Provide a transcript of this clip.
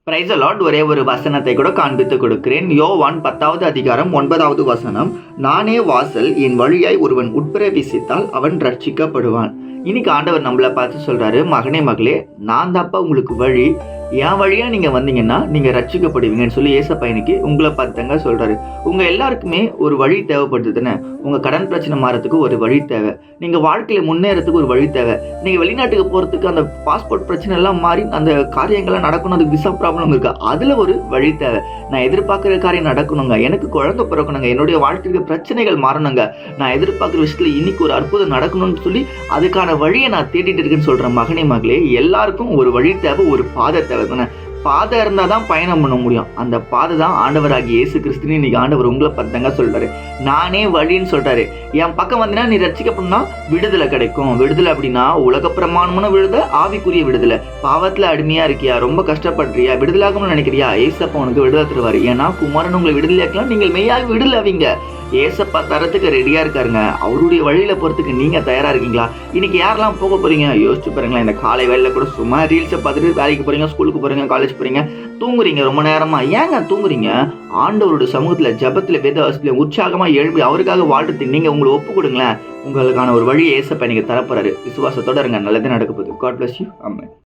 Praise the Lord. ஒரே ஒரு வசனத்தை கூட காண்பித்து கொடுக்கிறேன். யோவான் 10வது அதிகாரம் 9வது வசனம். நானே வாசல், என் வழியாய் ஒருவன் உட்பிரவேசித்தால் அவன் ரட்சிக்கப்படுவான். இன்னைக்கு ஆண்டவர் நம்மளை பார்த்து சொல்றாரு, மகனே மகளே, நான் தாப்பா உங்களுக்கு வழி. என் வழியா நீங்க வந்தீங்கன்னா நீங்க ரட்சிக்கப்படுவீங்கன்னு சொல்லி ஏசப்பா இன்னைக்கு உங்களை பார்த்தாங்க சொல்றாரு. உங்க எல்லாருக்குமே ஒரு வழி தேவைப்படுது தானே. உங்க கடன் பிரச்சனை மாறதுக்கு ஒரு வழி தேவை. நீங்க வாழ்க்கையில முன்னேறதுக்கு ஒரு வழி தேவை. நீங்க வெளிநாட்டுக்கு போறதுக்கு அந்த பாஸ்போர்ட் பிரச்சனை எல்லாம் மாறி அந்த காரியங்கள்லாம் நடக்கணும், அதுக்கு விசா ப்ராப்ளம் இருக்கு, அதுல ஒரு வழி தேவை. நான் எதிர்பார்க்குற காரியம் நடக்கணுங்க, எனக்கு குழந்தை பிறக்கணுங்க, என்னுடைய வாழ்க்கைக்கு பிரச்சனைகள் மாறணுங்க, நான் எதிர்பார்க்குற விஷயத்துல இன்னைக்கு ஒரு அற்புதம் நடக்கணும்னு சொல்லி அதுக்கான வழியை நான் தேடிட்டு இருக்கேன்னு சொல்றேன். மகனே மகளே, எல்லாருக்கும் ஒரு வழி தேவை, ஒரு பாதை தேவை தானே. பாதை இருந்தால் தான் பயணம் பண்ண முடியும். அந்த பாதை தான் ஆண்டவராகிய இயேசு கிறிஸ்துன்னு இன்னைக்கு ஆண்டவர் உங்களை பார்த்தாங்க சொல்றாரு. நானே வழின்னு சொல்றாரு. என் பக்கம் வந்தீங்கன்னா நீ ரட்சிக்கப்படணும்னா விடுதலை கிடைக்கும். விடுதலை அப்படின்னா உலக பிரமாணமான விடுதலை, ஆவிக்குரிய விடுதலை. பாவத்துல அடிமையா இருக்கியா, ரொம்ப கஷ்டப்படுறியா, விடுதலாகணும்னு நினைக்கிறியா, ஏசப்பா உனக்கு விடுதலை தருவாரு. ஏன்னா குமாரன் உங்களை விடுதலையாக்கலாம், நீங்கள் மெய்யாக விடுதலை ஆவீங்க. ஏசப்பா தரத்துக்கு ரெடியா இருக்காருங்க. அவருடைய வழியில போறதுக்கு நீங்க தயாரா இருக்கீங்களா? இன்னைக்கு யாரெல்லாம் போக போறீங்க யோசிச்சு பாருங்களேன். இந்த காலை வேலையில கூட சும்மா ரீல்ஸை பார்த்துட்டு வேலைக்கு போறீங்க, ஸ்கூலுக்கு போறீங்க, காலேஜ் போறீங்க, தூங்குறீங்க ரொம்ப நேரமா. ஏங்க தூங்குறீங்க? ஆண்டவருடைய சமூகத்துல ஜபத்துல வேதவாசத்துல உற்சாகமா எழுப்பி அவருக்காக வாழ்றதுக்கு நீங்க உங்களை ஒப்பு கொடுங்களேன். உங்களுக்கான ஒரு வழியை ஏசப்பா நீங்க தரப்போறாரு. விசுவாசத்தோட இருங்க, நல்லதே நடக்க போகுது. God bless you. ஆமென்.